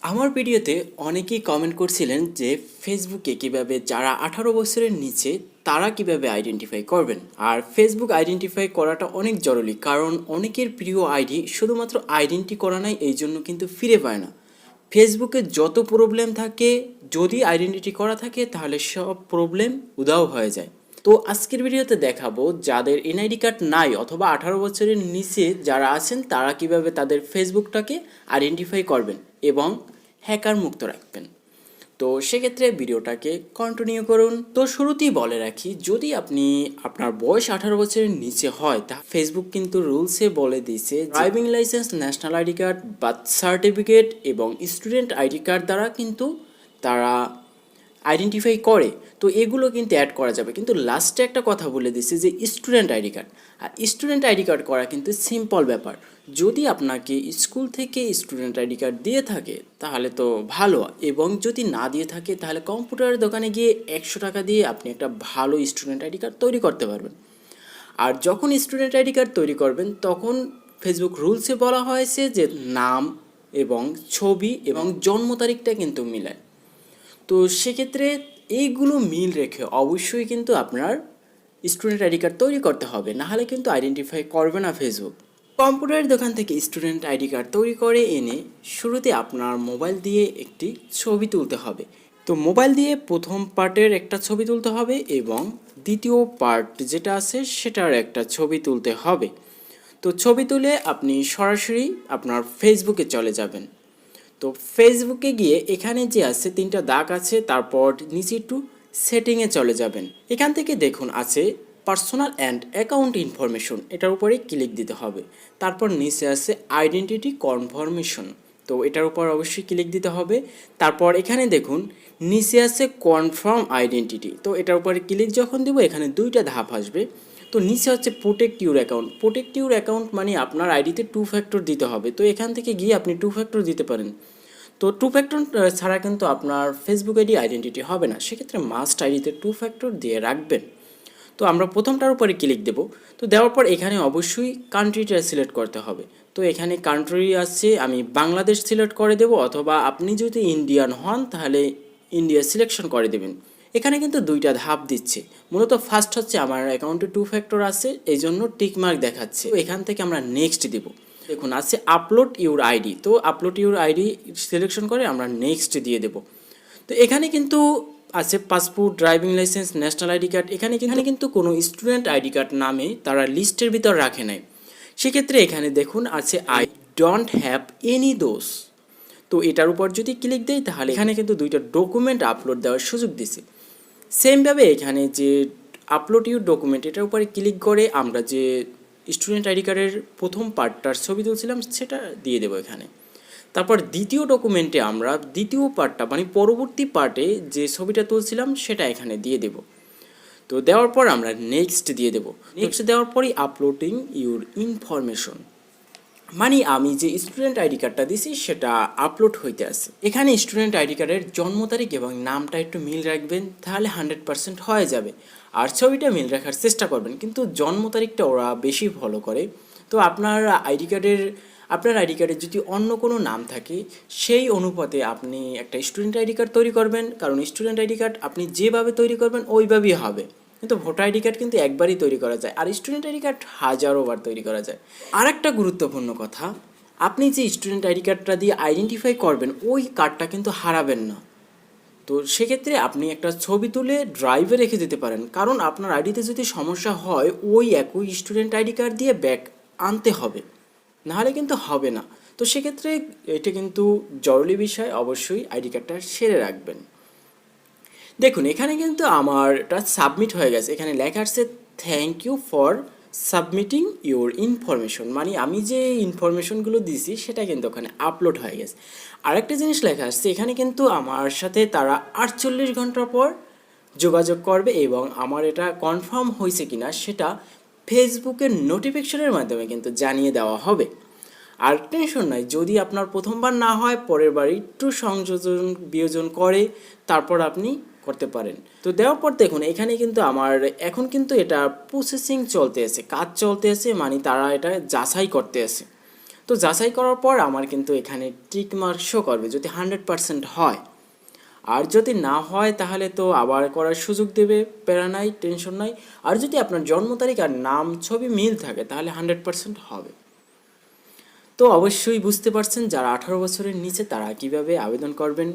আমার ভিডিওতে অনেকেই কমেন্ট করছিলেন যে ফেসবুকে কিভাবে যারা 18 বছরের নিচে তারা কিভাবে আইডেন্টিফাই করবেন। আর ফেসবুক আইডেন্টিফাই করাটা অনেক জরুরি, কারণ অনেকের প্রিয় আইডি শুধুমাত্র আইডেন্টি করা নাই, এই জন্য কিন্তু ফিরে পায় না। ফেসবুকে যত প্রবলেম থাকে, যদি আইডেন্টিটি করা থাকে তাহলে সব প্রবলেম উধাও হয়ে যায়। তো আজকের ভিডিওতে দেখাবো যাদের এনআইডি কার্ড নাই অথবা 18 বছরের নিচে যারা আছেন তারা কিভাবে তাদের ফেসবুকটাকে আইডেন্টিফাই করবেন এবং হ্যাকার মুক্ত রাখবেন। তো সেক্ষেত্রে ভিডিওটাকে কন্টিনিউ করুন। তো শুরুতেই বলে রাখি, যদি আপনি আপনার বয়স 18 বছরের নিচে হয় তা ফেসবুক কিন্তু রুলসে বলে দিয়েছে driving licence, national ID card, birth certificate এবং স্টুডেন্ট আইডি কার্ড দ্বারা কিন্তু তারা আইডেন্টিফাই করে। তো এগুলো কিন্তু অ্যাড করা যাবে, কিন্তু লাস্টে একটা কথা বলে দিছে যে স্টুডেন্ট আইডি কার্ড। আর স্টুডেন্ট আইডি কার্ড করা কিন্তু সিম্পল ব্যাপার। যদি আপনাকে স্কুল থেকে স্টুডেন্ট আইডি কার্ড দিয়ে থাকে তাহলে তো ভালো, এবং যদি না দিয়ে থাকে তাহলে কম্পিউটারের দোকানে গিয়ে 100 টাকা দিয়ে আপনি একটা ভালো স্টুডেন্ট আইডি কার্ড তৈরি করতে পারবেন। আর যখন স্টুডেন্ট আইডি কার্ড তৈরি করবেন তখন ফেসবুক রুলসে বলা হয়েছে যে নাম এবং ছবি এবং জন্ম তারিখটা কিন্তু মিলায়। তো সেক্ষেত্রে এইগুলো মিল রেখে অবশ্যই কিন্তু আপনার স্টুডেন্ট আইডি কার্ড তৈরি করতে হবে, নাহলে কিন্তু আইডেন্টিফাই করবে না ফেসবুক। কম্পিউটারের দোকান থেকে স্টুডেন্ট আইডি কার্ড তৈরি করে এনে শুরুতে আপনার মোবাইল দিয়ে একটি ছবি তুলতে হবে। তো মোবাইল দিয়ে প্রথম পার্টের একটা ছবি তুলতে হবে এবং দ্বিতীয় পার্ট যেটা আছে সেটার একটা ছবি তুলতে হবে। তো ছবি তুলে আপনি সরাসরি আপনার ফেসবুকে চলে যাবেন। তো ফেসবুকে গিয়ে এখানে যে আছে 3টা দাগ আছে, তারপর নিচে একটু সেটিংয়ে চলে যাবেন। এখান থেকে দেখুন আছে পার্সোনাল অ্যান্ড অ্যাকাউন্ট ইনফরমেশন, এটার উপরে ক্লিক দিতে হবে। তারপর নিচে আছে আইডেন্টিটি কনফার্মেশন, তো এটার উপর অবশ্যই ক্লিক দিতে হবে। তারপর এখানে দেখুন নিচে আছে কনফার্ম আইডেন্টিটি, তো এটার উপরে ক্লিক যখন দেবো এখানে 2টা ধাপ আসবে। তো নিচে হচ্ছে protect your account. Protect your account মানে আপনার আইডিতে 2 ফ্যাক্টর দিতে হবে। তো এখান থেকে গিয়ে আপনি 2 ফ্যাক্টর দিতে পারেন। তো 2 ফ্যাক্টর ছাড়া কিন্তু আপনার ফেসবুক আইডি আইডেন্টিটি হবে না, সেক্ষেত্রে মাস্ট আইডিতে 2 ফ্যাক্টর দিয়ে রাখবেন। তো আমরা প্রথমটার উপরে ক্লিক দেব। তো দেওয়ার পর এখানে অবশ্যই কান্ট্রিটা সিলেক্ট করতে হবে। তো এখানে কান্ট্রি আছে, আমি বাংলাদেশ সিলেক্ট করে দেব, অথবা আপনি যদি ইন্ডিয়ান হন তাহলে ইন্ডিয়া সিলেকশন করে দেবেন। এখানে কিন্তু 2টা ধাপ দিচ্ছে। মূলত ফার্স্ট হচ্ছে আমার অ্যাকাউন্টে 2 ফ্যাক্টর আছে, এই জন্য টিকমার্ক দেখাচ্ছে। তো এখান থেকে আমরা নেক্সট দেব। দেখুন আছে আপলোড ইউর আইডি, তো আপলোড ইউর আইডি সিলেকশন করে আমরা নেক্সট দিয়ে দেব। তো এখানে কিন্তু আছে passport, driving licence, national ID card. এখানে কিন্তু কোনো স্টুডেন্ট আইডি কার্ড নামে তারা লিস্টের ভিতর রাখে নাই। সেক্ষেত্রে এখানে দেখুন আছে I don't have any those. তো এটার উপর যদি ক্লিক দেই তাহলে এখানে কিন্তু 2টা ডকুমেন্ট আপলোড দেওয়ার সুযোগ দিছে। সেমভাবে এখানে যে আপলোড ইউর ডকুমেন্ট এটার উপরে ক্লিক করে আমরা যে স্টুডেন্ট আইডি কার্ডের প্রথম পার্টটার ছবি তুলছিলাম সেটা দিয়ে দেবো এখানে। তারপর দ্বিতীয় ডকুমেন্টে আমরা দ্বিতীয় পার্টটা মানে পরবর্তী পার্টে যে ছবিটা তুলছিলাম সেটা এখানে দিয়ে দেব। তো দেওয়ার পর আমরা নেক্সট দিয়ে দেব। নেক্সট দেওয়ার পরই আপলোডিং ইউর ইনফরমেশন, মানে আমি যে স্টুডেন্ট আইডি কার্ডটা দিছি সেটা আপলোড হইতে আছে। এখানে স্টুডেন্ট আইডি কার্ডের জন্ম তারিখ এবং নামটা একটু মিল রাখবেন, তাহলে 100% হয়ে যাবে। আর ছবিটা মিল রাখার চেষ্টা করবেন, কিন্তু জন্ম তারিখটা ওরা বেশি ফলো করে। তো আপনার আইডি কার্ডে যদি অন্য কোনো নাম থাকে সেই অনুপাতে আপনি একটা স্টুডেন্ট আইডি কার্ড তৈরি করবেন, কারণ স্টুডেন্ট আইডি কার্ড আপনি যেভাবে তৈরি করবেন ওইভাবেই হবে। কিন্তু ভোটার আইডি কার্ড কিন্তু একবারই তৈরি করা যায়, আর স্টুডেন্ট আইডি কার্ড হাজারো বার তৈরি করা যায়। আর একটা গুরুত্বপূর্ণ কথা, আপনি যে স্টুডেন্ট আইডি কার্ডটা দিয়ে আইডেন্টিফাই করবেন ওই কার্ডটা কিন্তু হারাবেন না। তো সেক্ষেত্রে আপনি একটা ছবি তুলে ড্রাইভে রেখে দিতে পারেন, কারণ আপনার আইডিতে যদি সমস্যা হয় ওই একই স্টুডেন্ট আইডি কার্ড দিয়ে ব্যাক আনতে হবে, নাহলে কিন্তু হবে না। তো সেক্ষেত্রে এটা কিন্তু জরুরি বিষয়, অবশ্যই আইডি কার্ডটা সেরে রাখবেন। দেখুন এখানে কিন্তু আমারটা সাবমিট হয়ে গেছে, এখানে লেখা আসছে thank you for submitting your information, মানে আমি যে ইনফরমেশনগুলো দিছি সেটা কিন্তু ওখানে আপলোড হয়ে গেছে। আরেকটা জিনিস লেখা আসছে এখানে কিন্তু আমার সাথে তারা 48 ঘন্টা পর যোগাযোগ করবে এবং আমার এটা কনফার্ম হয়েছে কিনা সেটা ফেসবুকের নোটিফিকেশনের মাধ্যমে কিন্তু জানিয়ে দেওয়া হবে। আর টেনশন নাই, যদি আপনার প্রথমবার না হয় পরের বার একটু সংযোজন বিয়োজন করে তারপর আপনি করতে পারেন। তো দেওয়ার পর দেখুন এখানে কিন্তু আমার এখন কিন্তু এটা প্রসেসিং চলতে আছে, কাজ চলতে আছে, মানে তারা এটা যাচাই করতে আছে। তো যাচাই করার পর আমার কিন্তু এখানে টিক মার্ক শো করবে যদি 100% হয়। আর যদি না হয় তাহলে তো আবার করার সুযোগ দেবে, প্যারা নাই, টেনশন নাই। আর যদি আপনার জন্ম তারিখ আর নাম ছবি মিল থাকে তাহলে 100% হবে। তো অবশ্যই বুঝতে পারছেন যারা 18 বছরের নিচে তারা কিভাবে আবেদন করবেন।